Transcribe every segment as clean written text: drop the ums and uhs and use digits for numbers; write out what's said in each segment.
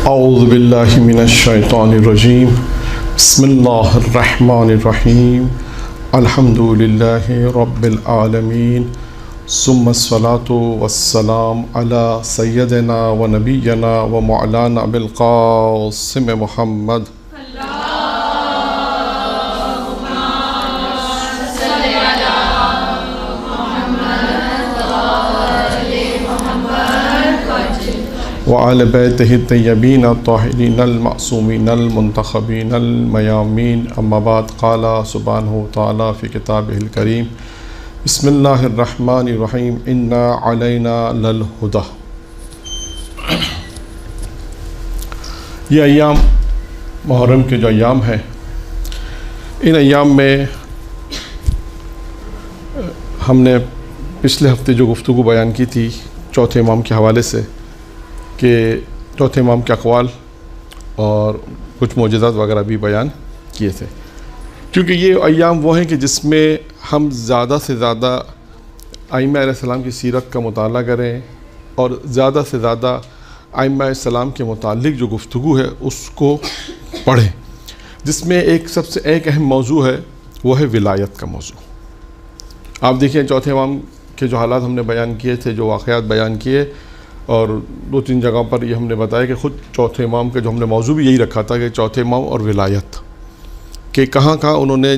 اعوذ باللہ من الشیطان الرجیم بسم اللہ الرحمن الرحیم الحمد للہ رب العالمین ثم الصلاة والسلام علی سیدنا و نبینا و مولانا بالقاسم محمد وعلى بيته الطيبين الطاهرين المعصومين المنتخبين الميامين أما بعد قال سبحانه وتعالى في كتابه الكريم بسم الله الرحمن الرحيم إنا علينا للهدى. یہ ایام محرم کے جو ایام ہیں، ان ایام میں ہم نے پچھلے ہفتے جو گفتگو بیان کی تھی چوتھے امام کے حوالے سے کہ چوتھے امام کے اقوال اور کچھ معجزات وغیرہ بھی بیان کیے تھے، کیونکہ یہ ایام وہ ہیں کہ جس میں ہم زیادہ سے زیادہ ائمہ علیہ السلام کی سیرت کا مطالعہ کریں اور زیادہ سے زیادہ ائمہ علیہ السلام کے متعلق جو گفتگو ہے اس کو پڑھیں، جس میں سب سے ایک اہم موضوع ہے، وہ ہے ولایت کا موضوع. آپ دیکھیں چوتھے امام کے جو حالات ہم نے بیان کیے تھے، جو واقعات بیان کیے، اور 2-3 جگہ پر یہ ہم نے بتایا کہ خود چوتھے امام کا جو ہم نے موضوع بھی یہی رکھا تھا کہ چوتھے امام اور ولایت، کہ کہاں انہوں نے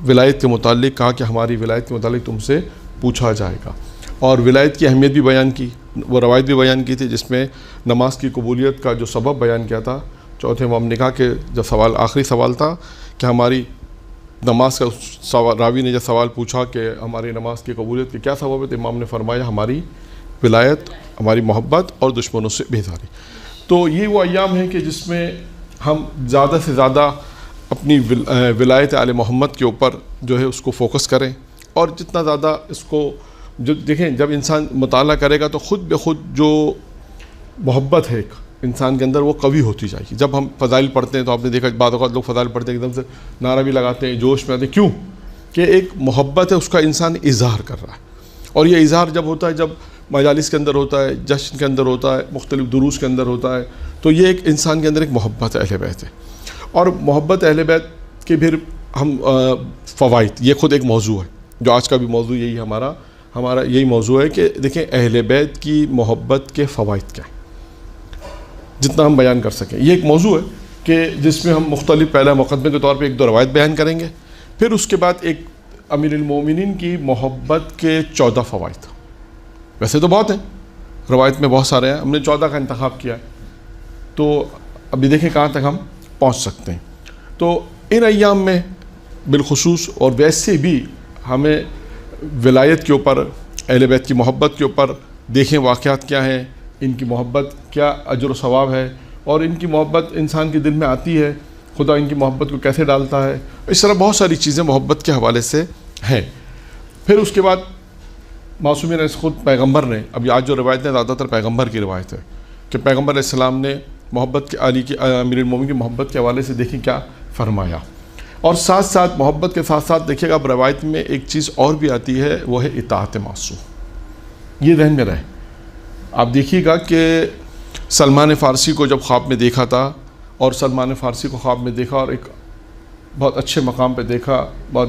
ولایت کے متعلق کہا کہ ہماری ولایت کے متعلق تم سے پوچھا جائے گا، اور ولایت کی اہمیت بھی بیان کی، وہ روایت بھی بیان کی تھی جس میں نماز کی قبولیت کا جو سبب بیان کیا تھا. چوتھے امام نے کہا کہ جب آخری سوال تھا کہ ہماری نماز کا سوال، راوی نے جب سوال پوچھا کہ ہماری نماز کی قبولیت کے کیا سبب ہے، تو امام نے فرمایا ہماری ولایت، ہماری محبت اور دشمنوں سے بیزاری. تو یہ وہ ایام ہیں کہ جس میں ہم زیادہ سے زیادہ اپنی ولایت آل محمد کے اوپر جو ہے اس کو فوکس کریں، اور جتنا زیادہ اس کو جو دیکھیں، جب انسان مطالعہ کرے گا تو خود بخود جو محبت ہے ایک انسان کے اندر وہ قوی ہوتی جائے گی. جب ہم فضائل پڑھتے ہیں تو آپ نے دیکھا بعض اوقات لوگ فضائل پڑھتے ہیں ایک دم سے نعرہ بھی لگاتے ہیں، جوش میں آتے ہیں، کیوں کہ ایک محبت ہے، اس کا انسان اظہار کر رہا ہے. اور یہ اظہار جب ہوتا ہے، جب مجالس کے اندر ہوتا ہے، جشن کے اندر ہوتا ہے، مختلف دروس کے اندر ہوتا ہے، تو یہ ایک انسان کے اندر ایک محبت اہل بیت ہے. اور محبت اہل بیت کے پھر ہم فوائد، یہ خود ایک موضوع ہے جو آج کا بھی موضوع یہی ہمارا یہی موضوع ہے کہ دیکھیں اہل بیت کی محبت کے فوائد کیا ہیں، جتنا ہم بیان کر سکیں. یہ ایک موضوع ہے کہ جس میں ہم مختلف پہلا مقدمے کے طور پہ 1-2 روایت بیان کریں گے، پھر اس کے بعد ایک امیر المومنین کی محبت کے 14 فوائد. ویسے تو بہت ہیں، روایت میں بہت سارے ہیں، ہم نے 14 کا انتخاب کیا ہے، تو ابھی دیکھیں کہاں تک ہم پہنچ سکتے ہیں. تو ان ایام میں بالخصوص اور ویسے بھی ہمیں ولایت کے اوپر، اہل بیت کی محبت کے اوپر دیکھیں واقعات کیا ہیں، ان کی محبت کیا اجر و ثواب ہے، اور ان کی محبت انسان کے دل میں آتی ہے، خدا ان کی محبت کو کیسے ڈالتا ہے. اس طرح بہت ساری چیزیں محبت کے حوالے سے ہیں. پھر اس کے بعد معصومین نے خود پیغمبر نے، ابھی آج جو روایت ہے زیادہ تر پیغمبر کی روایت ہے کہ پیغمبر علیہ السلام نے محبت کے علی کی امیر المومنین کی محبت کے حوالے سے دیکھیں کیا فرمایا. اور ساتھ ساتھ محبت کے ساتھ ساتھ دیکھیے گا اب روایت میں ایک چیز اور بھی آتی ہے، وہ ہے اطاعت معصوم. یہ ذہن میں رہے. آپ دیکھیے گا کہ سلمان فارسی کو جب خواب میں دیکھا تھا، اور سلمان فارسی کو خواب میں دیکھا اور ایک بہت اچھے مقام پہ دیکھا، بہت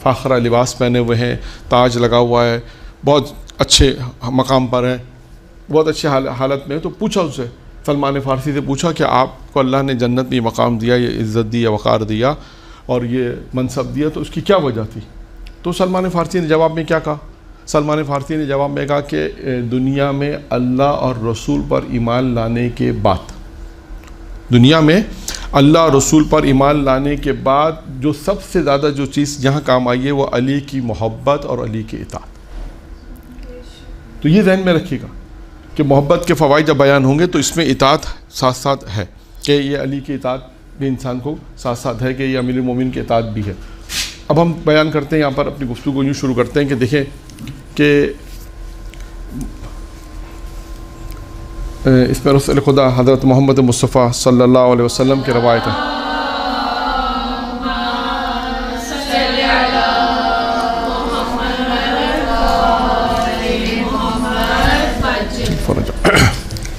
فاخرہ لباس پہنے ہوئے ہیں، تاج لگا ہوا ہے، بہت اچھے مقام پر ہیں، بہت اچھے حالت میں، تو پوچھا اسے، سلمان فارسی سے پوچھا کہ آپ کو اللہ نے جنت میں یہ مقام دیا، یہ عزت دی، یہ وقار دیا اور یہ منصب دیا، تو اس کی کیا وجہ تھی؟ تو سلمان فارسی نے جواب میں کیا کہا؟ سلمان فارسی نے جواب میں کہا کہ دنیا میں اللہ اور رسول پر ایمان لانے کے بعد، دنیا میں اللہ اور رسول پر ایمان لانے کے بعد جو سب سے زیادہ جو چیز یہاں کام آئی ہے وہ علی کی محبت اور علی کی اطاعت. تو یہ ذہن میں رکھیے گا کہ محبت کے فوائد جب بیان ہوں گے تو اس میں اطاعت ساتھ ساتھ ہے، کہ یہ علی کی اطاعت بھی انسان کو ساتھ ساتھ ہے، کہ یہ امیر المومنین کی اطاعت بھی ہے. اب ہم بیان کرتے ہیں یہاں پر اپنی گفتگو کو یوں شروع کرتے ہیں کہ دیکھیں کہ اس میں رسول خدا حضرت محمد مصطفیٰ صلی اللہ علیہ وسلم کی روایت ہے.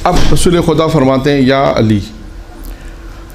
اب رسول خدا فرماتے ہیں یا علی،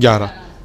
11,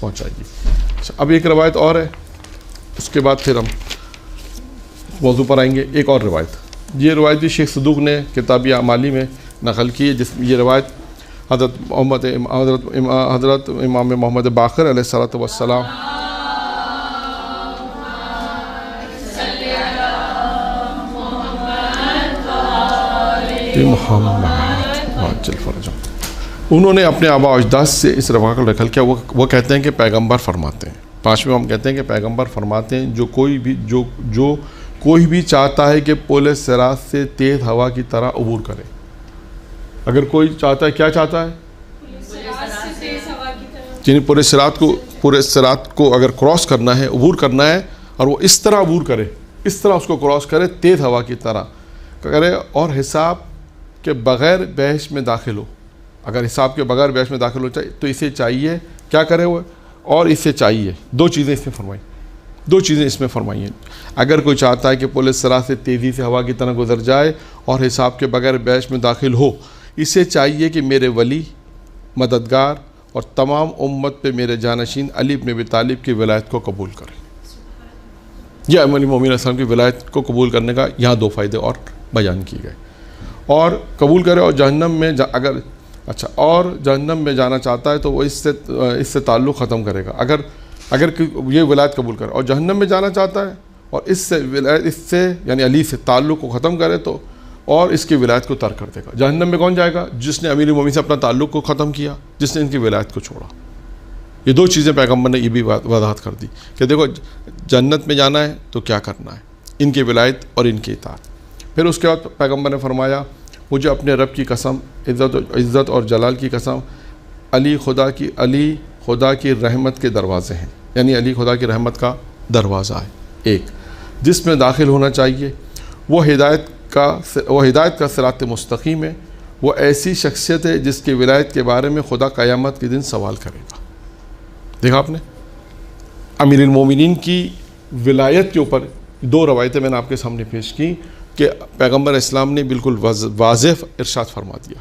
پہنچائے گی. اب ایک روایت اور ہے, اس کے بعد پھر ہم موضوع پر آئیں گے. ایک اور روایت, یہ روایت بھی شیخ صدوق نے کتاب اعمالی میں نقل کی ہے, جس یہ روایت حضرت امام محمد باقر علیہ الصلوۃ والسلام انہوں نے اپنے آباء و اجداد سے اس روایت کو نقل کیا. وہ کہتے ہیں کہ پیغمبر فرماتے ہیں, 5ویں ہم کہتے ہیں کہ پیغمبر فرماتے ہیں, جو کوئی بھی چاہتا ہے کہ پل صراط سے تیز ہوا کی طرح عبور کرے. اگر کوئی چاہتا ہے, کیا چاہتا ہے؟ یعنی پورے صراط کو اگر کراس کرنا ہے, عبور کرنا ہے, اور وہ اس طرح عبور کرے, اس طرح اس کو کراس کرے تیز ہوا کی طرح کرے, اور حساب کے بغیر بحث میں داخل ہو. اگر حساب کے بغیر بحث میں داخل ہو چاہیے تو اسے چاہیے کیا کرے وہ, اور اسے چاہیے دو چیزیں اس میں فرمائی ہیں. اگر کوئی چاہتا ہے کہ پل صراط سے تیزی سے ہوا کی طرح گزر جائے اور حساب کے بغیر بحث میں داخل ہو, اسے چاہیے کہ میرے ولی, مددگار اور تمام امت پہ میرے جانشین علی بن ابی طالب کی ولایت کو قبول کرے. یہ امیر المومنین علیہ السلام کی ولایت کو قبول کرنے کا یہاں 2 فائدے اور بیان کیے گئے. اور قبول کرے, اور جہنم میں اور جہنم میں جانا چاہتا ہے تو وہ اس سے تعلق ختم کرے گا. اگر یہ ولایت قبول کرے اور جہنم میں جانا چاہتا ہے اور اس سے یعنی علی سے تعلق کو ختم کرے تو اور اس کی ولایت کو ترک کر دے گا. جہنم میں کون جائے گا؟ جس نے امیر المومنین سے اپنا تعلق کو ختم کیا, جس نے ان کی ولایت کو چھوڑا. یہ 2 چیزیں پیغمبر نے یہ بھی وضاحت کر دی کہ دیکھو جنت میں جانا ہے تو کیا کرنا ہے, ان کی ولایت اور ان کی اطاعت. پھر اس کے بعد پیغمبر نے فرمایا, مجھے اپنے رب کی قسم, عزت اور جلال کی قسم, علی خدا کی رحمت کے دروازے ہیں. یعنی علی خدا کی رحمت کا دروازہ ہے ایک, جس میں داخل ہونا چاہیے. وہ ہدایت کا صراط مستقیم ہے. وہ ایسی شخصیت ہے جس کی ولایت کے بارے میں خدا قیامت کے دن سوال کرے گا. دیکھا آپ نے, امیر المومنین کی ولایت کے اوپر 2 روایتیں میں نے آپ کے سامنے پیش کی کہ پیغمبر اسلام نے بالکل واضح ارشاد فرما دیا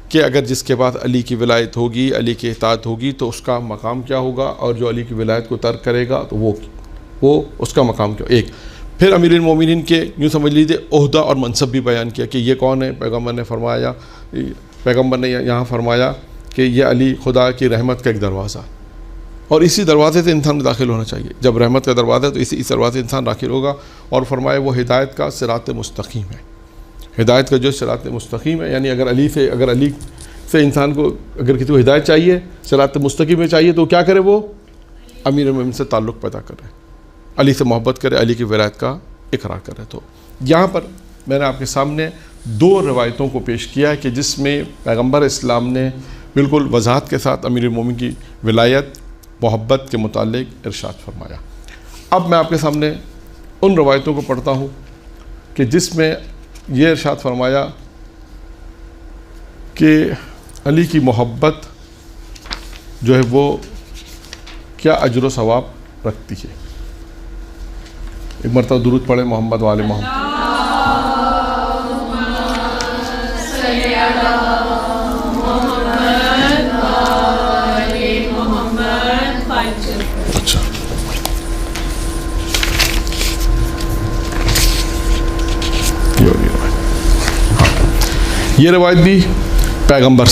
کہ اگر جس کے بعد علی کی ولایت ہوگی, علی کی اطاعت ہوگی تو اس کا مقام کیا ہوگا, اور جو علی کی ولایت کو ترک کرے گا تو وہ اس کا مقام کیا. ایک پھر امیر المومنین کے یوں سمجھ لیجیے عہدہ اور منصب بھی بیان کیا کہ یہ کون ہے. پیغمبر نے یہاں فرمایا کہ یہ علی خدا کی رحمت کا ایک دروازہ, اور اسی دروازے سے انسان داخل ہونا چاہیے. جب رحمت کا دروازہ ہے تو اس دروازے سے انسان داخل ہوگا. اور فرمایا وہ ہدایت کا صراط مستقیم ہے. ہدایت کا جو صراط مستقیم ہے, یعنی اگر علی سے انسان کو اگر کسی کو ہدایت چاہیے, صراط مستقیم میں چاہیے تو کیا کرے, وہ امیر المومنین سے تعلق پیدا کرے, علی سے محبت کرے, علی کی ولایت کا اقرار کرے. تو یہاں پر میں نے آپ کے سامنے 2 روایتوں کو پیش کیا ہے کہ جس میں پیغمبر اسلام نے بالکل وضاحت کے ساتھ امیر المومنین کی ولایت, محبت کے متعلق ارشاد فرمایا. اب میں آپ کے سامنے ان روایتوں کو پڑھتا ہوں کہ جس میں یہ ارشاد فرمایا کہ علی کی محبت جو ہے وہ کیا اجر و ثواب رکھتی ہے. ایک مرتبہ درود پڑھے محمد وآل محمد. اچھا, یہ روایت بھی پیغمبر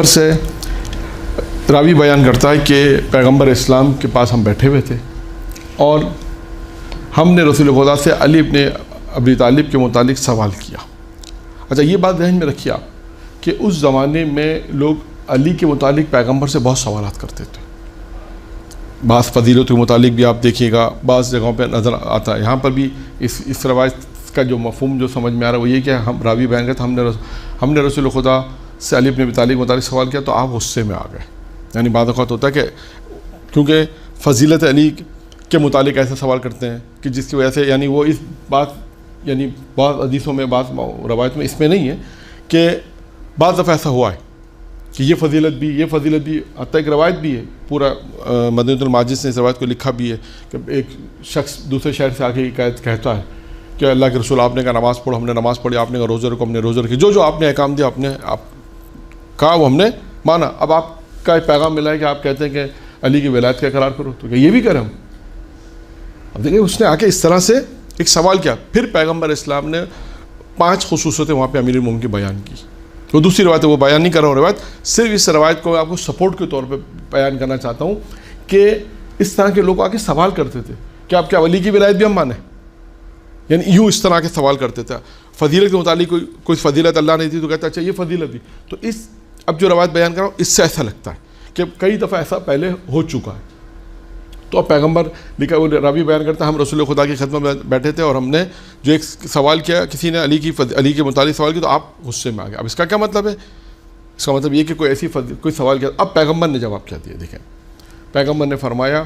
سے راوی بیان کرتا ہے کہ پیغمبر اسلام کے پاس ہم بیٹھے ہوئے تھے اور ہم نے رسول خدا سے علی بن ابی طالب کے متعلق سوال کیا. اچھا, یہ بات ذہن میں رکھیے آپ کہ اس زمانے میں لوگ علی کے متعلق پیغمبر سے بہت سوالات کرتے تھے. بعض فضیلت کے متعلق بھی آپ دیکھیے گا, بعض جگہوں پہ نظر آتا ہے. یہاں پر بھی اس روایت کا جو مفہوم جو سمجھ میں آ رہا ہے وہ یہ کہ ہم راوی بیان کرتے ہم نے رسول خدا سے علی بن ابی طالب کے متعلق سوال کیا تو آپ غصے میں آ گئے. یعنی بعض اوقات ہوتا ہے کہ کیونکہ فضیلت علی کے متعلق ایسا سوال کرتے ہیں کہ جس کی وجہ سے یعنی وہ اس بات یعنی بعض حدیثوں میں بعض روایت میں اس میں نہیں ہے کہ بعض دفعہ ایسا ہوا ہے کہ یہ فضیلت بھی حتیٰ ایک روایت بھی ہے, پورا مدینۃ الماجد نے اس روایت کو لکھا بھی ہے کہ ایک شخص دوسرے شہر سے آ کے کہتا ہے کہ اللہ کے رسول آپ نے کہا نماز پڑھو, ہم نے نماز پڑھی, آپ نے کہا روزہ رکھو, ہم نے روزہ رکھی, جو آپ نے احکام دیا آپ نے کہا وہ ہم نے مانا. اب آپ کا ایک پیغام ملا ہے کہ آپ کہتے ہیں کہ علی کی ولایت کا اقرار کرو، تو کہ یہ بھی کریں ہم؟ اب دیکھیں اس نے آ کے اس طرح سے ایک سوال کیا. پھر پیغمبر اسلام نے 5 خصوصیتیں وہاں پہ امیر المومنین کی بیان کی. وہ دوسری روایت ہے، وہ بیان نہیں کر رہا ہوں روایت، صرف اس روایت کو آپ کو سپورٹ کے طور پہ بیان کرنا چاہتا ہوں کہ اس طرح کے لوگ آ کے سوال کرتے تھے کہ آپ کیا ولی کی ولایت بھی ہم مانیں؟ یعنی یوں اس طرح کے سوال کرتے تھے. فضیلت کے متعلق کوئی فضیلت اللہ نے دی تو کہتا ہے اچھا یہ فضیلت دی. تو اس اب جو روایت بیان کر رہا ہوں اس سے ایسا لگتا ہے کہ کئی دفعہ ایسا پہلے ہو چکا ہے. تو اب پیغمبر لکھا وہ راوی بیان کرتا ہے ہم رسول خدا کی خدمت میں بیٹھے تھے اور ہم نے جو ایک سوال کیا، کسی نے علی کے متعلق سوال کیا تو آپ غصے میں آ گئے. اب اس کا کیا مطلب ہے؟ اس کا مطلب یہ کہ کوئی سوال کیا. اب پیغمبر نے جواب کیا دیا، دیکھیں پیغمبر نے فرمایا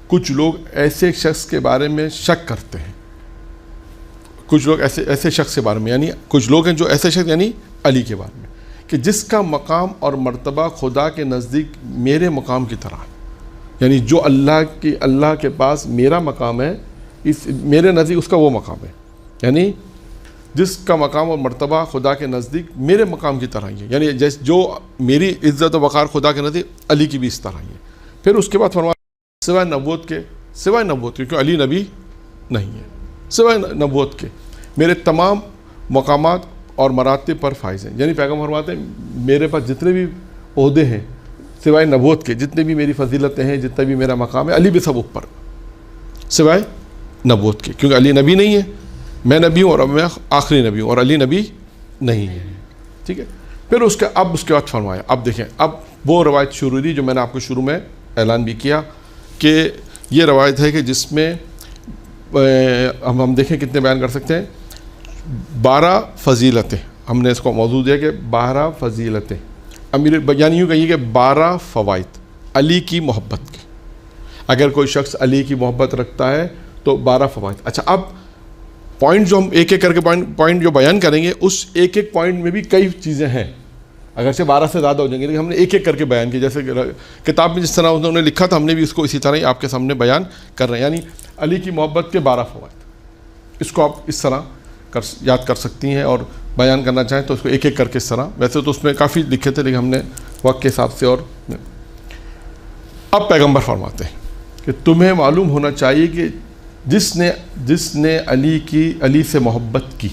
کچھ لوگ ایسے شخص کے بارے میں شک کرتے ہیں، کچھ لوگ ایسے شخص کے بارے میں، یعنی کچھ لوگ ہیں جو ایسے شخص یعنی علی کے بارے میں کہ جس کا مقام اور مرتبہ خدا کے نزدیک میرے مقام کی طرح ہے. یعنی جو اللہ کے پاس میرا مقام ہے میرے نزدیک اس کا وہ مقام ہے. یعنی جس کا مقام اور مرتبہ خدا کے نزدیک میرے مقام کی طرح ہی ہے، یعنی جو میری عزت و وقار خدا کے نزدیک علی کی بھی اس طرح ہی ہے. پھر اس کے بعد فرمایا سوائے نبوت کے کیونکہ علی نبی نہیں ہے، سوائے نبوت کے میرے تمام مقامات اور مراتب پر فائز ہیں. یعنی پیغمبر فرماتے ہیں میرے پاس جتنے بھی عہدے ہیں سوائے نبوت کے، جتنے بھی میری فضیلتیں ہیں، جتنا بھی میرا مقام ہے، علی بھی سب اوپر سوائے نبوت کے، کیونکہ علی نبی نہیں ہے. میں نبی ہوں اور میں آخری نبی ہوں اور علی نبی نہیں ہے. ٹھیک ہے. پھر اس کے بعد فرمایا اب دیکھیں اب وہ روایت شروع ہوئی جو میں نے آپ کو شروع میں اعلان بھی کیا کہ یہ روایت ہے کہ جس میں ہم دیکھیں کتنے بیان کر سکتے ہیں. 12 فضیلتیں ہم نے اس کو موضوع دیا کہ 12 فضیلتیں یعنی یوں کہیے کہ 12 فوائد علی کی محبت کے. اگر کوئی شخص علی کی محبت رکھتا ہے تو 12 فوائد. اچھا اب پوائنٹ جو ہم ایک ایک کر کے پوائنٹ جو بیان کریں گے اس ایک ایک پوائنٹ میں بھی کئی چیزیں ہیں، اگرچہ 12 سے زیادہ ہو جائیں گے لیکن ہم نے ایک ایک کر کے بیان کی. جیسے کتاب میں جس طرح انہوں نے لکھا تھا ہم نے بھی اس کو اسی طرح ہی آپ کے سامنے بیان کر رہے ہیں. یعنی علی کی محبت کے 12 فوائد، اس کو آپ اس طرح یاد کر سکتی ہیں اور بیان کرنا چاہیں تو اس کو ایک ایک کر کے اس طرح. ویسے تو اس میں کافی لکھے تھے لیکن ہم نے وقت کے حساب سے. اور اب پیغمبر فرماتے ہیں کہ تمہیں معلوم ہونا چاہیے کہ جس نے علی سے محبت کی،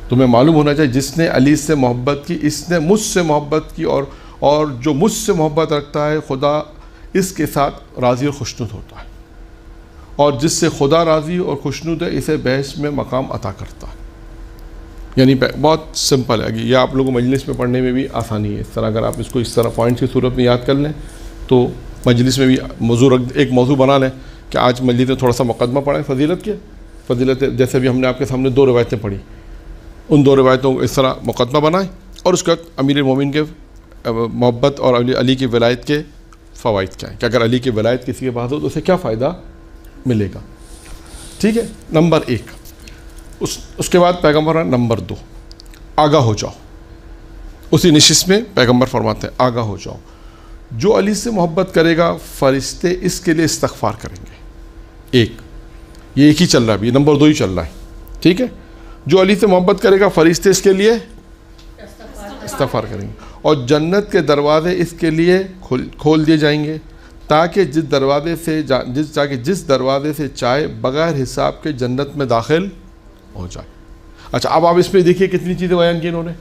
تمہیں معلوم ہونا چاہیے جس نے علی سے محبت کی اس نے مجھ سے محبت کی، اور جو مجھ سے محبت رکھتا ہے خدا اس کے ساتھ راضی اور خوشنود ہوتا ہے، اور جس سے خدا راضی اور خوشنود ہے اسے بحث میں مقام عطا کرتا ہے. یعنی بہت سمپل ہے، یہ آپ لوگوں مجلس میں پڑھنے میں بھی آسانی ہے. اس طرح اگر آپ اس کو اس طرح پوائنٹس کی صورت میں یاد کر لیں تو مجلس میں بھی ایک موضوع بنا لیں کہ آج مجلس میں تھوڑا سا مقدمہ پڑھیں فضیلت کے. فضیلت جیسے بھی ہم نے آپ کے سامنے 2 روایتیں پڑھی، ان 2 روایتوں کو اس طرح مقدمہ بنائیں اور اس کے بعد امیر المومنین کے محبت اور علی کی ولایت کے فوائد کیا ہیں کہ اگر علی کی ولایت کسی کے پاس ہو تو اسے کیا فائدہ ملے گا. ٹھیک ہے. نمبر 1 اس کے بعد پیغمبر نمبر 2 آگاہ ہو جاؤ. اسی نشست میں پیغمبر فرماتے ہیں آگاہ ہو جاؤ، جو علی سے محبت کرے گا فرشتے اس کے لیے استغفار کریں گے. یہ ایک ہی چل رہا ہے ابھی، نمبر 2 ہی چل رہا ہے. ٹھیک ہے. جو علی سے محبت کرے گا فرشتے اس کے لیے استغفار کریں گے، اور جنت کے دروازے اس کے لیے کھول دیے جائیں گے تاکہ جس دروازے سے چاہے بغیر حساب کے جنت میں داخل ہو جائے. اچھا اب آپ اس میں دیکھیے کتنی چیزیں بیان کی انہوں نے،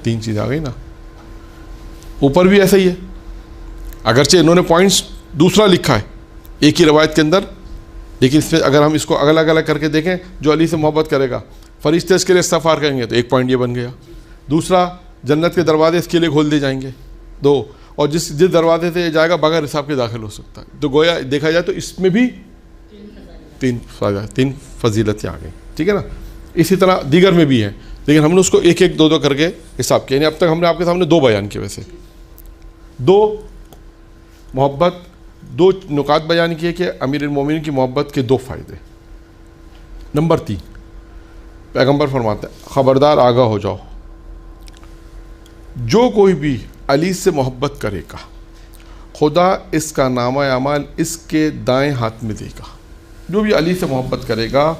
3 چیزیں آ گئی نا. اوپر بھی ایسا ہی ہے، اگرچہ انہوں نے پوائنٹس دوسرا لکھا ہے ایک ہی روایت کے اندر، لیکن اس میں اگر ہم اس کو الگ الگ کر کے دیکھیں جو علی سے محبت کرے گا فرشتے اس کے لیے استغفار کریں گے تو ایک پوائنٹ یہ بن گیا. دوسرا جنت کے دروازے اس کے لیے کھول دیے جائیں گے 2، اور جس دروازے سے جائے گا بغیر حساب کے داخل ہو سکتا ہے. تو گویا دیکھا جائے تو اس میں بھی 3 فضیلتیں آ گئی. ٹھیک ہے نا. اسی طرح دیگر میں بھی ہیں لیکن ہم نے اس کو ایک 2 کر کے حساب کیا. یعنی اب تک ہم نے آپ کے سامنے 2 بیان کیے، ویسے 2 محبت 2 نکات بیان کیے کہ امیر المومنین کی محبت کے 2 فائدے. نمبر 3 پیغمبر فرماتے ہیں خبردار آگاہ ہو جاؤ، جو کوئی بھی علی سے محبت کرے گا خدا اس کا نامہ اعمال اس کے دائیں ہاتھ میں دے گا. جو بھی علی سے محبت کرے گا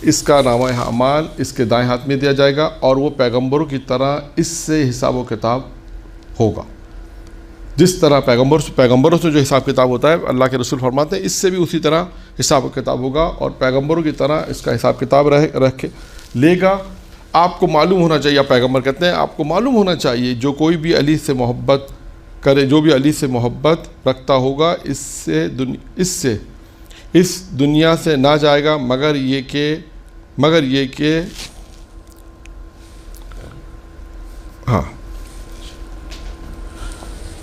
اس کا نامہ اعمال اس کے دائیں ہاتھ میں دیا جائے گا اور وہ پیغمبروں کی طرح اس سے حساب و کتاب ہوگا. جس طرح پیغمبروں سے جو حساب کتاب ہوتا ہے اللہ کے رسول فرماتے ہیں اس سے بھی اسی طرح حساب کتاب ہوگا اور پیغمبروں کی طرح اس کا حساب کتاب رکھ لے گا. آپ کو معلوم ہونا چاہیے, پیغمبر کہتے ہیں آپ کو معلوم ہونا چاہیے جو کوئی بھی علی سے محبت کرے, جو بھی علی سے محبت رکھتا ہوگا اس دنیا سے نہ جائے گا مگر یہ کہ ہاں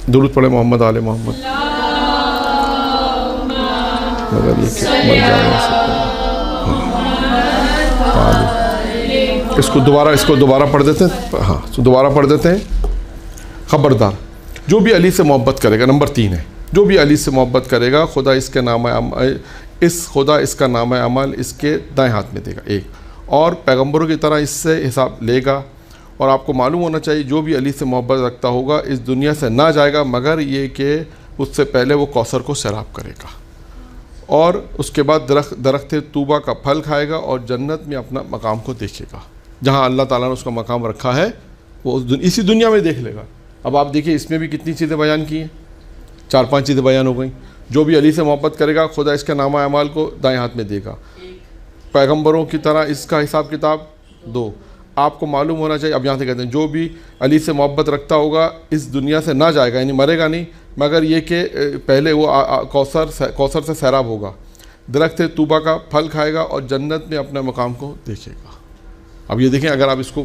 درود پڑھے محمد آل محمد. مگر یہ کہ مر جائے اس کو دوبارہ پڑھ دیتے ہیں. ہاں دوبارہ پڑھ دیتے ہیں. خبردار جو بھی علی سے محبت کرے گا, نمبر 3 ہے, جو بھی علی سے محبت کرے گا خدا اس کا نام عمل اس کے دائیں ہاتھ میں دے گا. ایک اور پیغمبروں کی طرح اس سے حساب لے گا. اور آپ کو معلوم ہونا چاہیے جو بھی علی سے محبت رکھتا ہوگا اس دنیا سے نہ جائے گا مگر یہ کہ اس سے پہلے وہ کوثر کو سیراب کرے گا اور اس کے بعد درخت طوبہ کا پھل کھائے گا اور جنت میں اپنا مقام کو دیکھے گا. جہاں اللہ تعالیٰ نے اس کا مقام رکھا ہے وہ اسی دنیا میں دیکھ لے گا. اب آپ دیکھیے اس میں بھی کتنی چیزیں بیان کی ہیں, 4-5 چیزیں بیان ہو گئیں. جو بھی علی سے محبت کرے گا خدا اس کے نامہ اعمال کو دائیں ہاتھ میں دے گا. پیغمبروں کی طرح اس کا حساب کتاب. 2 آپ کو معلوم ہونا چاہیے, اب یہاں سے کہتے ہیں جو بھی علی سے محبت رکھتا ہوگا اس دنیا سے نہ جائے گا, یعنی مرے گا نہیں مگر یہ کہ پہلے وہ کوثر سے سیراب ہوگا, درخت طوبہ کا پھل کھائے گا اور جنت میں اپنے مقام کو دیکھے گا. اب یہ دیکھیں اگر آپ اس کو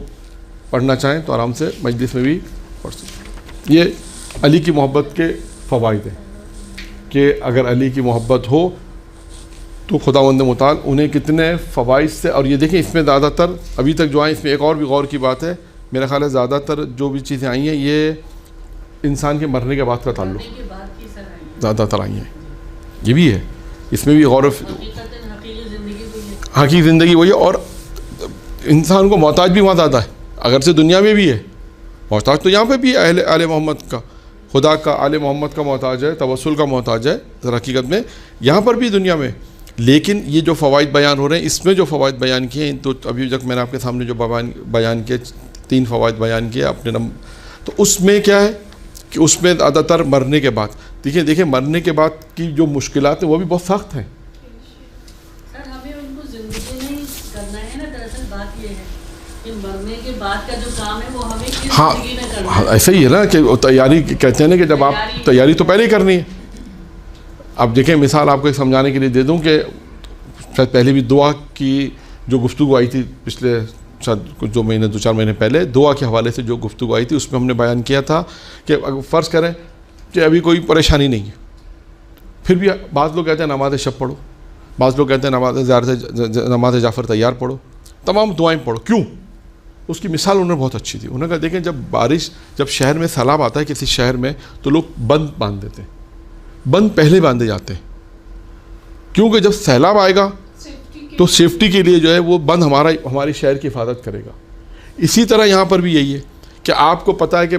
پڑھنا چاہیں تو آرام سے مجلس میں بھی پڑھ سکتے. یہ علی کی محبت کے فوائد ہیں کہ اگر علی کی محبت ہو تو خداوند متعال انہیں کتنے فوائد سے. اور یہ دیکھیں اس میں زیادہ تر ابھی تک جو آئیں اس میں ایک اور بھی غور کی بات ہے, میرا خیال ہے زیادہ تر جو بھی چیزیں آئی ہیں یہ انسان کے مرنے کے بعد کا تعلق زیادہ تر آئی ہیں. یہ بھی ہے, اس میں بھی غور حقیقی زندگی وہی ہے. اور انسان کو محتاج بھی وہاں زیادہ ہے, اگرچہ دنیا میں بھی ہے محتاج, تو یہاں پہ بھی آل محمد کا, خدا کا آل محمد کا محتاج ہے, توسل کا محتاج ہے حقیقت میں یہاں پر بھی دنیا میں. لیکن یہ جو فوائد بیان ہو رہے ہیں اس میں جو فوائد بیان کیے ہیں تو ابھی تک میں نے آپ کے سامنے جو بیان کیے 3 فوائد بیان کیے اپنے تو اس میں کیا ہے کہ اس میں زیادہ تر مرنے کے بعد دیکھیں مرنے کے بعد کی جو مشکلات ہیں وہ بھی بہت سخت ہیں. سر ہمیں ان کو زندگی نہیں کرنا ہے نا, دراصل بات یہ ہے کہ مرنے کے بعد کا جو کام ہے وہ ہمیں زندگی میں کرنا ہے. ایسا ہی ہے نا کہ تیاری کہتے ہیں نا کہ جب آپ تیاری تو پہلے ہی کرنی ہے. اب دیکھیں مثال آپ کو ایک سمجھانے کے لیے دے دوں کہ شاید پہلے بھی دعا کی جو گفتگو آئی تھی پچھلے شاید کچھ 2-4 مہینے پہلے, دعا کے حوالے سے جو گفتگو آئی تھی اس میں ہم نے بیان کیا تھا کہ فرض کریں کہ ابھی کوئی پریشانی نہیں ہے, پھر بھی بعض لوگ کہتے ہیں نماز شب پڑھو, بعض لوگ کہتے ہیں نماز جعفر تیار پڑھو, تمام دعائیں پڑھو. کیوں؟ اس کی مثال انہوں نے بہت اچھی تھی. انہوں نے کہا دیکھیں جب شہر میں سیلاب آتا ہے کسی شہر میں تو لوگ بند باندھ دیتے ہیں, بند پہلے باندھے جاتے ہیں کیونکہ جب سیلاب آئے گا تو سیفٹی کے لیے جو ہے وہ بند ہماری شہر کی حفاظت کرے گا. اسی طرح یہاں پر بھی یہی ہے کہ آپ کو پتہ ہے کہ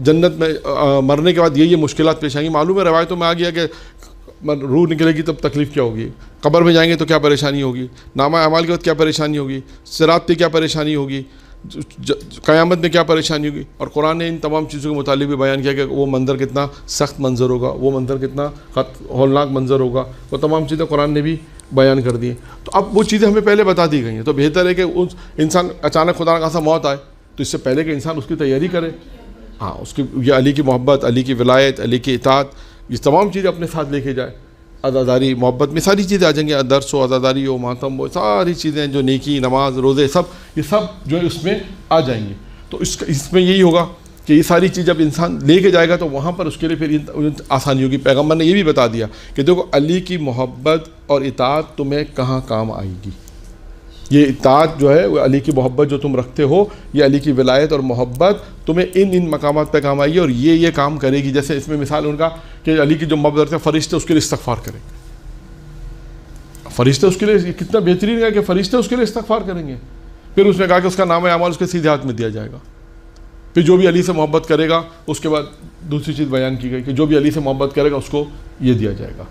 جنت میں مرنے کے بعد یہ مشکلات پیش آئیں گی. معلوم ہے روایتوں میں آ گیا کہ روح نکلے گی تب تکلیف کیا ہوگی, قبر میں جائیں گے تو کیا پریشانی ہوگی, نامہ اعمال کے وقت کیا پریشانی ہوگی, صراط پہ کیا پریشانی ہوگی, قیامت میں کیا پریشانی ہوگی. اور قرآن نے ان تمام چیزوں کے متعلق بھی بیان کیا کہ وہ منظر کتنا سخت منظر ہوگا, وہ منظر کتنا ہولناک منظر ہوگا, وہ تمام چیزیں قرآن نے بھی بیان کر دی ہیں. تو اب وہ چیزیں ہمیں پہلے بتا دی گئی ہیں, تو بہتر ہے کہ انسان اچانک خدا کا سا موت آئے تو اس سے پہلے کہ انسان اس کی تیاری کرے. ہاں اس کی یہ علی کی محبت, علی کی ولایت, علی کی اطاعت, یہ تمام چیزیں اپنے ساتھ لے کے جائے. عزاداری محبت میں ساری چیزیں آ جائیں گی, درس ہو, عزاداری ہو, ماتم ہو, ساری چیزیں جو نیکی, نماز, روزے, یہ سب جو ہے اس میں آ جائیں گے. تو اس میں یہی ہوگا کہ یہ ساری چیز جب انسان لے کے جائے گا تو وہاں پر اس کے لیے پھر آسانی ہوگی. پیغمبر نے یہ بھی بتا دیا کہ دیکھو علی کی محبت اور اطاعت تمہیں کہاں کام آئے گی. یہ اطاعت جو ہے وہ علی کی محبت جو تم رکھتے ہو, یہ علی کی ولایت اور محبت تمہیں ان مقامات پہ کام آئے گی اور یہ کام کرے گی. جیسے اس میں مثال ان کا کہ علی کی جو محبت رکھتے ہیں فرشتے اس کے لیے استغفار کریں گے. فرشتے اس کے لیے کتنا بہترین ہے کہ فرشتے اس کے لیے استغفار کریں گے. پھر اس نے کہا کہ اس کا نام اعمال اس کے سیدھے ہاتھ میں دیا جائے گا. پھر جو بھی علی سے محبت کرے گا اس کے بعد دوسری چیز بیان کی گئی کہ جو بھی علی سے محبت کرے گا اس کو یہ دیا جائے گا.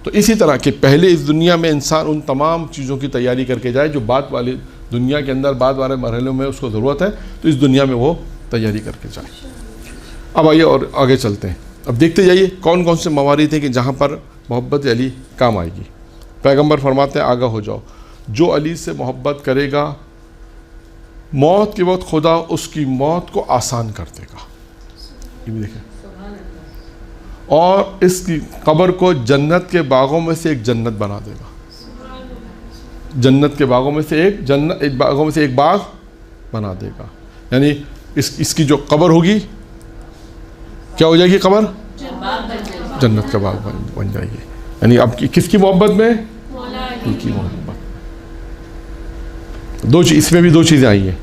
تو اسی طرح کہ پہلے اس دنیا میں انسان ان تمام چیزوں کی تیاری کر کے جائے جو بعد والی دنیا کے اندر بعد والے مرحلوں میں اس کو ضرورت ہے, تو اس دنیا میں وہ تیاری کر کے جائے. اب آئیے اور آگے چلتے ہیں. اب دیکھتے جائیے کون کون سے موارد ہیں کہ جہاں پر محبت علی کام آئے گی. پیغمبر فرماتے ہیں آگاہ ہو جاؤ, جو علی سے محبت کرے گا موت کے وقت خدا اس کی موت کو آسان کر دے گا. یہ بھی دیکھیں, اور اس کی قبر کو جنت کے باغوں میں سے ایک جنت بنا دے گا. جنت کے باغوں میں سے ایک باغ بنا دے گا. یعنی اس کی جو قبر ہوگی کیا ہو جائے گی؟ قبر جنت کا باغ بن جائے گی. یعنی اب کس کی محبت میں؟ کی محبت. اس میں بھی دو چیزیں آئی ہیں.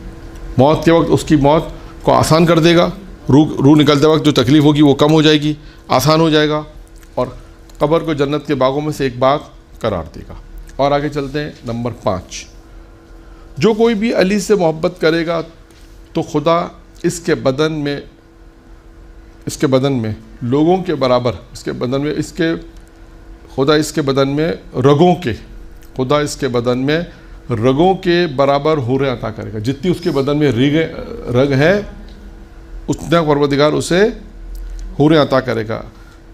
موت کے وقت اس کی موت کو آسان کر دے گا, روح نکلتے وقت جو تکلیف ہوگی وہ کم ہو جائے گی, آسان ہو جائے گا, اور قبر کو جنت کے باغوں میں سے ایک باغ قرار دے گا. اور آگے چلتے ہیں. نمبر 5, جو کوئی بھی علی سے محبت کرے گا تو خدا اس کے بدن میں لوگوں کے برابر خدا اس کے بدن میں رگوں کے برابر حوریں عطا کرے گا. جتنی اس کے بدن میں رگ ہے اتنا پروردگار اسے حوریں عطا کرے گا.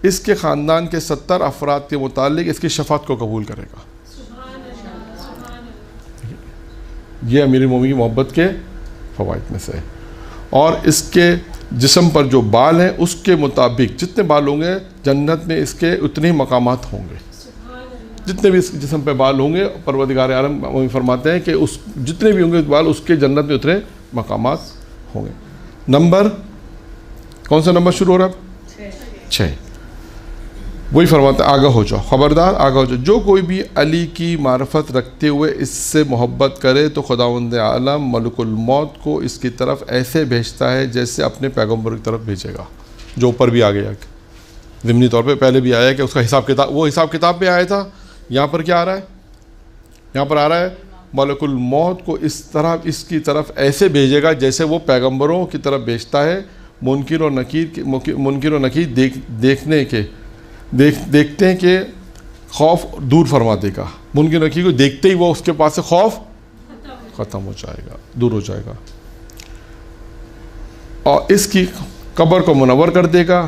اس کے خاندان کے 70 افراد کے متعلق اس کی شفاعت کو قبول کرے گا. یہ امیر المومنین کی محبت کے فوائد میں سے ہے. اور اس کے جسم پر جو بال ہیں اس کے مطابق جتنے بال ہوں گے جنت میں اس کے اتنے ہی مقامات ہوں گے. جتنے بھی اس جسم پہ بال ہوں گے پروردگار عالم فرماتے ہیں کہ جتنے بھی ہوں گے بال اس کے جنت میں اتنے مقامات ہوں گے. نمبر کون سا نمبر شروع ہو رہا ہے؟ 6. وہی فرماتے ہیں آگاہ ہو جاؤ, خبردار آگاہ ہو جاؤ, جو کوئی بھی علی کی معرفت رکھتے ہوئے اس سے محبت کرے تو خداوند عالم ملک الموت کو اس کی طرف ایسے بھیجتا ہے جیسے اپنے پیغمبر کی طرف بھیجے گا. جو اوپر بھی آ گیا ضمنی طور پہ پہلے بھی آیا کہ اس کا حساب کتاب پہ آیا تھا. یہاں پر کیا آ رہا ہے؟ یہاں پر آ رہا ہے ملک الموت کو اس کی طرف ایسے بھیجے گا جیسے وہ پیغمبروں کی طرف بھیجتا ہے. منکر و نکیر دیکھتے ہیں کہ خوف دور فرما دے گا. منکر و نکیر کو دیکھتے ہی وہ اس کے پاس سے خوف ختم ہو جائے گا, دور ہو جائے گا, اور اس کی قبر کو منور کر دے گا.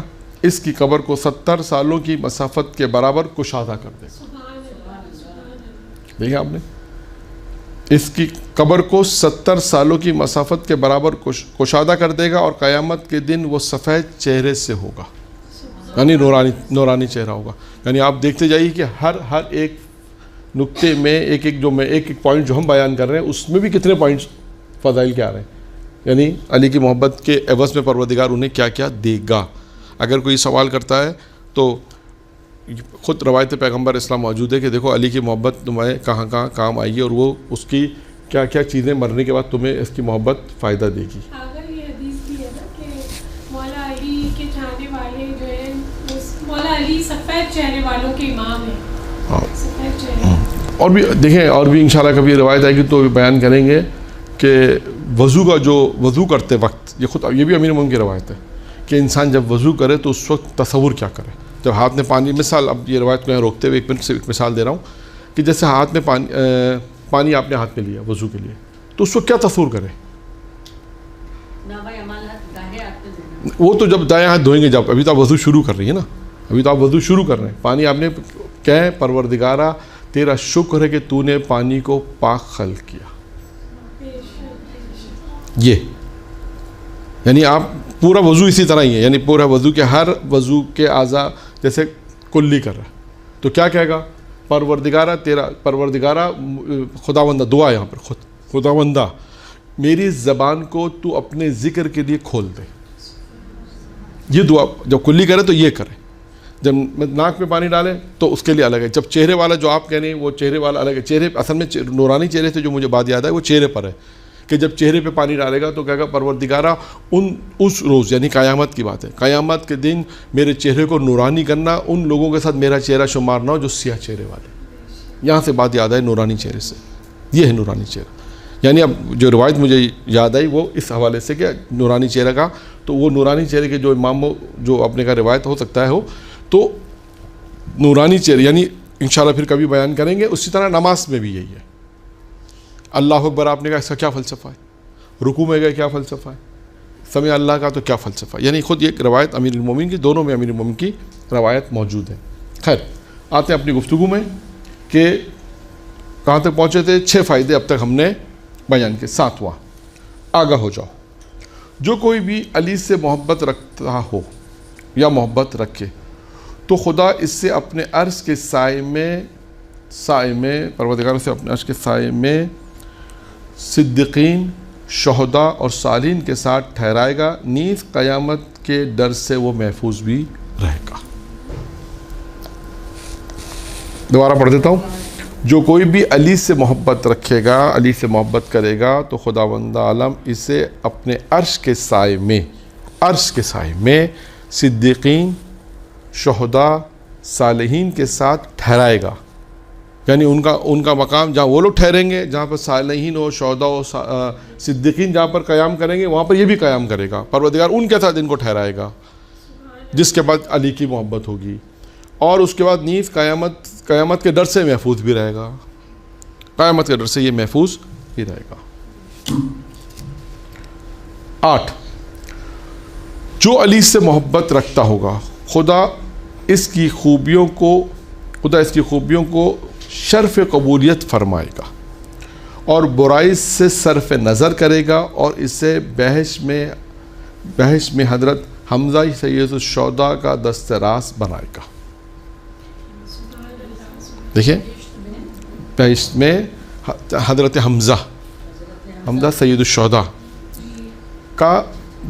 اس کی قبر کو 70 سالوں کی مسافت کے برابر کشادہ کر دے گا. دیکھیں آپ نے, اس کی قبر کو 70 سالوں کی مسافت کے برابر کشادہ کر دے گا, اور قیامت کے دن وہ سفید چہرے سے ہوگا, یعنی نورانی چہرہ ہوگا. یعنی آپ دیکھتے جائیے کہ ہر ایک نقطے میں ایک پوائنٹ جو ہم بیان کر رہے ہیں اس میں بھی کتنے پوائنٹس فضائل کے آ رہے ہیں. یعنی علی کی محبت کے عوض میں پروردگار انہیں کیا کیا دے گا. اگر کوئی سوال کرتا ہے تو خود روایت پیغمبر اسلام موجود ہے کہ دیکھو علی کی محبت تمہیں کہاں کام آئی ہے, اور وہ اس کی کیا کیا چیزیں مرنے کے بعد تمہیں اس کی محبت فائدہ دے گی. اگر یہ حدیث بھی ہے نا کہ مولا علی کے چاہنے والے جو ہیں مولا علی سفید چہرے والوں کے امام ہیں. ہاں, سفید چہرے. اور بھی دیکھیں, اور بھی انشاءاللہ کبھی روایت آئے گی تو بیان کریں گے کہ وضو کرتے وقت یہ بھی امیر المومنین کی روایت ہے کہ انسان جب وضو کرے تو اس وقت تصور کیا کرے. جب ہاتھ میں پانی, مثال اب یہ روایت کو روکتے ہوئے ایک مثال دے رہا ہوں کہ جیسے ہاتھ میں پانی آپ نے ہاتھ میں لیا وضو کے لیے, تو اس وقت کیا تصور کرے؟ وہ تو جب دائیں ہاتھ دھوئیں گے, جب ابھی تو آپ وضو شروع کر رہی ہیں نا, ابھی تو آپ وضو شروع کر رہے ہیں, پانی آپ نے کہیں پروردگارہ تیرا شکر ہے کہ تو نے پانی کو پاک خلق کیا. یہ یعنی آپ پورا وضو اسی طرح ہی ہے, یعنی پورا وضو کے ہر وضو کے اعضاء جیسے کلی کر رہا ہے, تو کیا کہے گا؟ پروردگارہ خداوندہ, دعا یہاں پر خداوندہ میری زبان کو تو اپنے ذکر کے لیے کھول دے. یہ دعا جب کلی کرے تو یہ کرے. جب ناک میں پانی ڈالے تو اس کے لیے الگ ہے. جب چہرے والا جو آپ کہہ رہے ہیں وہ چہرے والا الگ ہے. چہرے اصل میں نورانی چہرے سے جو مجھے بات یاد ہے وہ چہرے پر ہے کہ جب چہرے پہ پانی ڈالے گا تو کہے گا پروردگارہ اس روز, یعنی قیامت کی بات ہے, قیامت کے دن میرے چہرے کو نورانی کرنا, ان لوگوں کے ساتھ میرا چہرہ شمار نہ ہو جو سیاہ چہرے والے. یہاں سے بات یاد آئی نورانی چہرے سے, یہ ہے نورانی چہرہ. یعنی اب جو روایت مجھے یاد آئی وہ اس حوالے سے کہ نورانی چہرہ کا, تو وہ نورانی چہرے کے جو امام جو اپنے کا روایت ہو سکتا ہے ہو, تو نورانی چہرے یعنی انشاءاللہ پھر کبھی بیان کریں گے. اسی طرح نماز میں بھی یہی ہے. اللہ اکبر آپ نے کہا اس کا کیا فلسفہ ہے, رکوع میں گئے کیا فلسفہ ہے, سمع اللہ کا تو کیا فلسفہ. یعنی خود یہ روایت امیر المومنین کی، دونوں میں امیر المومنین کی روایت موجود ہے. خیر آتے ہیں اپنی گفتگو میں کہ کہاں تک پہنچے تھے. 6 فائدے اب تک ہم نے بیان کے. 7واں، آگاہ ہو جاؤ. جو کوئی بھی علی سے محبت رکھتا ہو یا محبت رکھے تو خدا اس سے اپنے عرش کے سائے میں پروردگار سے اپنے عرش کے سائے میں صدیقین، شہداء اور صالحین کے ساتھ ٹھہرائے گا، نیز قیامت کے ڈر سے وہ محفوظ بھی رہے گا. دوبارہ پڑھ دیتا ہوں. جو کوئی بھی علی سے محبت رکھے گا، علی سے محبت کرے گا تو خداوند عالم اسے اپنے عرش کے سائے میں صدیقین، شہداء، صالحین کے ساتھ ٹھہرائے گا. یعنی ان کا مقام جہاں وہ لوگ ٹھہریں گے، جہاں پر صالحین ہو، شہداء ہو، صدیقین جہاں پر قیام کریں گے، وہاں پر یہ بھی قیام کرے گا. پروردگار ان کے ساتھ ان کو ٹھہرائے گا، جس کے بعد علی کی محبت ہوگی. اور اس کے بعد نیز قیامت کے ڈر سے محفوظ بھی رہے گا. قیامت کے ڈر سے یہ محفوظ بھی رہے گا. 8، جو علی سے محبت رکھتا ہوگا خدا اس کی خوبیوں کو شرف قبولیت فرمائے گا اور برائی سے صرف نظر کرے گا اور اسے بحث میں حضرت حمزہ سید الشہداء کا دست راست بنائے گا. دیکھیں بحث میں حضرت حمزہ سید الشہداء کا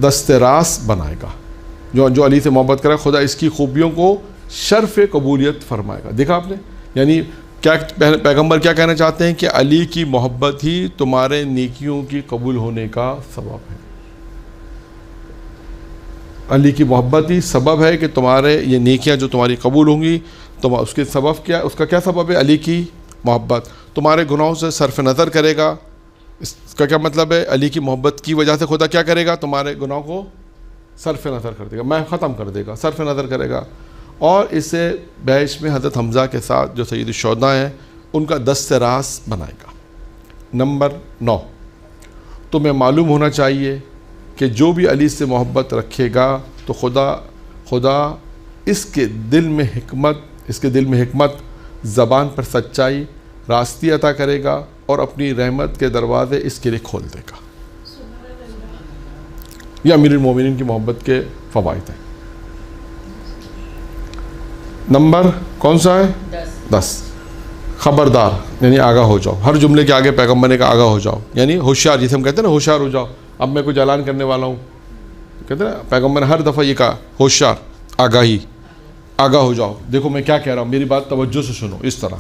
دست راست بنائے گا. جو علی سے محبت کرے خدا اس کی خوبیوں کو شرف قبولیت فرمائے گا. دیکھا آپ نے، یعنی کیا پیغمبر کیا کہنا چاہتے ہیں کہ علی کی محبت ہی تمہارے نیکیوں کی قبول ہونے کا سبب ہے. علی کی محبت ہی سبب ہے کہ تمہارے یہ نیکیاں جو تمہاری قبول ہوں گی. اس کے سبب کیا، اس کا کیا سبب ہے؟ علی کی محبت. تمہارے گناہوں سے صرف نظر کرے گا. اس کا کیا مطلب ہے؟ علی کی محبت کی وجہ سے خدا کیا کرے گا؟ تمہارے گناہوں کو صرف نظر کر دے گا، میں ختم کر دے گا، صرف نظر کرے گا. اور اسے بحث میں حضرت حمزہ کے ساتھ جو سید الشہداء ہیں ان کا دست راست بنائے گا. نمبر 9، تمہیں معلوم ہونا چاہیے کہ جو بھی علی سے محبت رکھے گا تو خدا اس کے دل میں حکمت، زبان پر سچائی، راستی عطا کرے گا اور اپنی رحمت کے دروازے اس کے لیے کھول دے گا. یہ امیر المومنین کی محبت کے فوائد ہیں. نمبر کون سا ہے؟ 10، خبردار یعنی آگاہ ہو جاؤ. ہر جملے کے آگے پیغمبر نے کہا آگاہ ہو جاؤ، یعنی ہوشیار، جسے ہم کہتے ہیں نا ہوشیار ہو جاؤ. اب میں کچھ اعلان کرنے والا ہوں، کہتے ہیں نا پیغمبر نے ہر دفعہ یہ کہا ہوشیار، آگاہ ہو جاؤ. دیکھو میں کیا کہہ رہا ہوں، میری بات توجہ سے سنو. اس طرح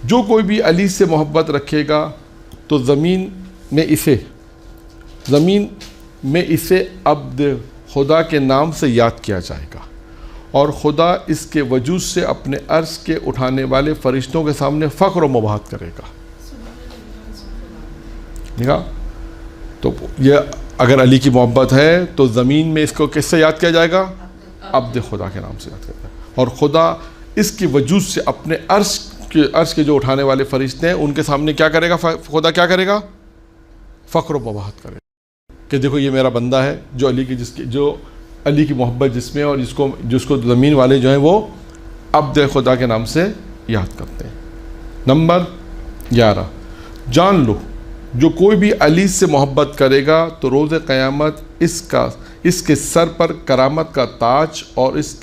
جو کوئی بھی علی سے محبت رکھے گا تو زمین میں اسے عبد خدا کے نام سے یاد کیا جائے گا اور خدا اس کے وجود سے اپنے عرش کے اٹھانے والے فرشتوں کے سامنے فخر و مباحت کرے گا. دیکھا تو یہ اگر علی کی محبت ہے تو زمین میں اس کو کس سے یاد کیا جائے گا؟ عبد خدا کے نام سے یاد کرتا ہے. اور خدا اس کی وجود سے اپنے عرش کے جو اٹھانے والے فرشتے ہیں ان کے سامنے کیا کرے گا؟ خدا کیا کرے گا؟ فخر و مباحت کرے گا کہ دیکھو یہ میرا بندہ ہے جو علی کی محبت جس میں، اور جس کو زمین والے جو ہیں وہ عبد خدا کے نام سے یاد کرتے ہیں. نمبر 11، جان لو جو کوئی بھی علی سے محبت کرے گا تو روز قیامت اس کے سر پر کرامت کا تاج اور اس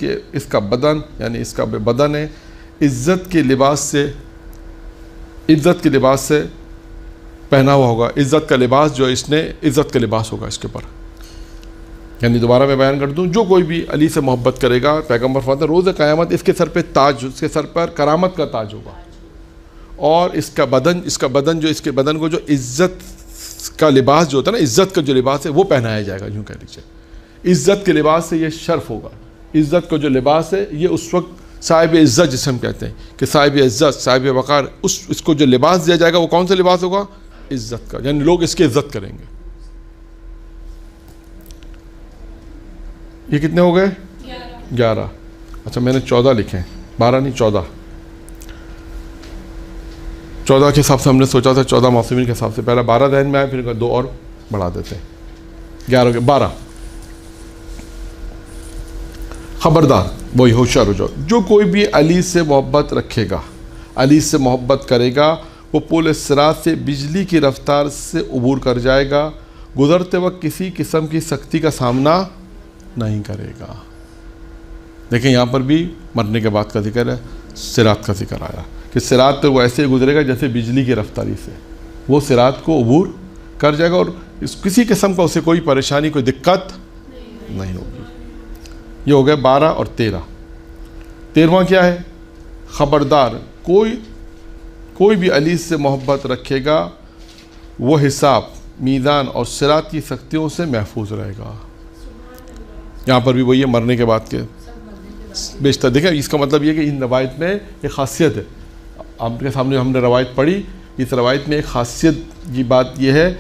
کا بدن، یعنی اس کا بدن ہے، عزت کے لباس سے پہنا ہوا ہوگا. عزت کا لباس جو عزت کا لباس ہوگا اس کے پر. یعنی دوبارہ میں بیان کر دوں، جو کوئی بھی علی سے محبت کرے گا، پیغمبر فرماتے ہیں روز قیامت اس کے سر پہ تاج، اس کے سر پر کرامت کا تاج ہوگا. اور اس کے بدن کو جو عزت کا لباس جو ہوتا ہے نا، عزت کا جو لباس ہے وہ پہنایا جائے گا. یوں کہہ لیجیے عزت کے لباس سے یہ شرف ہوگا. عزت کا جو لباس ہے یہ اس وقت صاحب عزت جسے ہم کہتے ہیں کہ صاحب عزت، صاحب وقار، اس کو جو لباس دیا جائے گا وہ کون سا لباس ہوگا؟ عزت کا. یعنی لوگ اس کی عزت کریں گے. یہ کتنے ہو گئے؟ 11. اچھا میں نے 14 لکھے ہیں، 12 نہیں 14. 14 کے حساب سے ہم نے سوچا تھا 14 معصومین کے حساب سے، پہلا 12 ذہن میں آیا، پھر 2 اور بڑھا دیتے ہیں. 11 ہو گئے. 12 خبردار وہی ہوشیار ہو جاؤ، جو کوئی بھی علی سے محبت رکھے گا، علی سے محبت کرے گا، وہ پل صراط سے بجلی کی رفتار سے عبور کر جائے گا، گزرتے وقت کسی قسم کی سختی کا سامنا نہیں کرے گا۔ دیکھیں یہاں پر بھی مرنے کے بعد کا ذکر ہے، صراط کا ذکر آیا کہ صراط پہ وہ ایسے گزرے گا جیسے بجلی کی رفتاری سے، وہ صراط کو عبور کر جائے گا اور کسی قسم کا اسے کوئی پریشانی، کوئی دقت نہیں ہوگی۔ یہ ہو گئے 12 اور 13۔ 13واں کیا ہے؟ خبردار کوئی بھی علی سے محبت رکھے گا وہ حساب، میزان اور صراط کی سختیوں سے محفوظ رہے گا۔ یہاں پر بھی وہی ہے، مرنے کے بعد کے بیشتر۔ دیکھیں اس کا مطلب یہ کہ ان روایت میں ایک خاصیت ہے، آپ کے سامنے ہم نے روایت پڑھی، اس روایت میں ایک خاصیت کی بات یہ ہے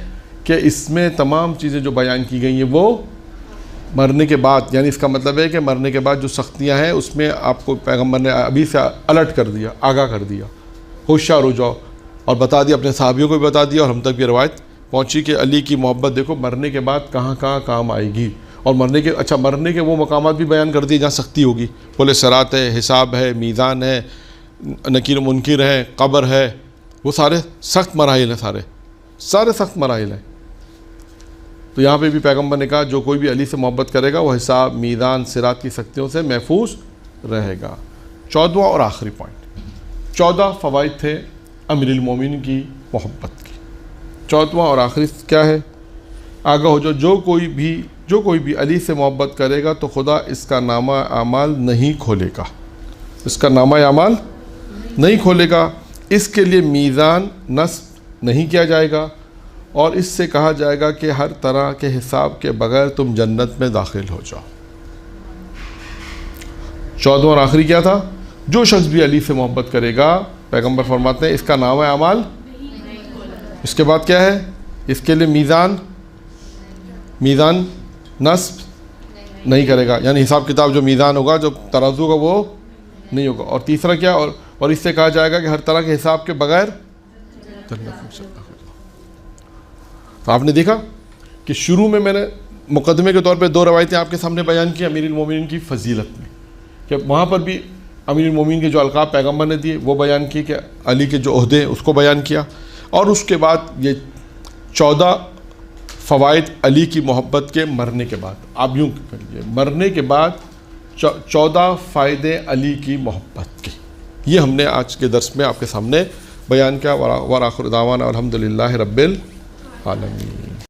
کہ اس میں تمام چیزیں جو بیان کی گئی ہیں وہ مرنے کے بعد، یعنی اس کا مطلب ہے کہ مرنے کے بعد جو سختیاں ہیں اس میں آپ کو پیغمبر نے ابھی سے الرٹ کر دیا، آگاہ کر دیا، ہوشیار ہو جاؤ، اور بتا دیا، اپنے صحابیوں کو بھی بتا دیا، اور ہم تک یہ روایت پہنچی کہ علی کی محبت دیکھو مرنے کے بعد کہاں کہاں کام آئے گی، اور مرنے کے وہ مقامات بھی بیان کر دیے جہاں سختی ہوگی، پل صراط ہے، حساب ہے، میزان ہے، نکیر و منکر ہے، قبر ہے، وہ سارے سخت مراحل ہیں، سارے سخت مراحل ہیں۔ تو یہاں پہ بھی پیغمبر نے کہا جو کوئی بھی علی سے محبت کرے گا وہ حساب، میزان، صراط کی سختیوں سے محفوظ رہے گا۔ 14واں اور آخری پوائنٹ، 14 فوائد تھے امیر المومنین کی محبت کی۔ 14واں اور آخری کیا ہے؟ آگاہ ہو جاؤ، جو کوئی بھی علی سے محبت کرے گا تو خدا اس کا نامہ اعمال نہیں کھولے گا، اس کا نامہ اعمال نہیں کھولے گا، اس کے لیے میزان نصب نہیں کیا جائے گا، اور اس سے کہا جائے گا کہ ہر طرح کے حساب کے بغیر تم جنت میں داخل ہو جاؤ۔ 14واں اور آخری کیا تھا؟ جو شخص بھی علی سے محبت کرے گا، پیغمبر فرماتے ہیں اس کا نامہ اعمال، اس کے بعد کیا ہے؟ اس کے لیے میزان نصب نہیں کرے گا، یعنی حساب کتاب جو میزان ہوگا، جو ترازو ہوگا وہ نہیں ہوگا، اور تیسرا کیا؟ اور اس سے کہا جائے گا کہ ہر طرح کے حساب کے بغیر جنت میں۔ تو آپ نے دیکھا کہ شروع میں نے مقدمے کے طور پہ 2 روایتیں آپ کے سامنے بیان کی امیر المومنین کی فضیلت میں، کہ وہاں پر بھی امیر المومنین کے جو القاب پیغمبر نے دیے وہ بیان کیے، کہ علی کے جو عہدے اس کو بیان کیا، اور اس کے بعد یہ 14 فوائد علی کی محبت کے مرنے کے بعد۔ آپ یوں کریے، مرنے کے بعد 14 فائدے علی کی محبت کے، یہ ہم نے آج کے درس میں آپ کے سامنے بیان کیا۔ وآخر دعوانا الحمدللہ رب العالمین۔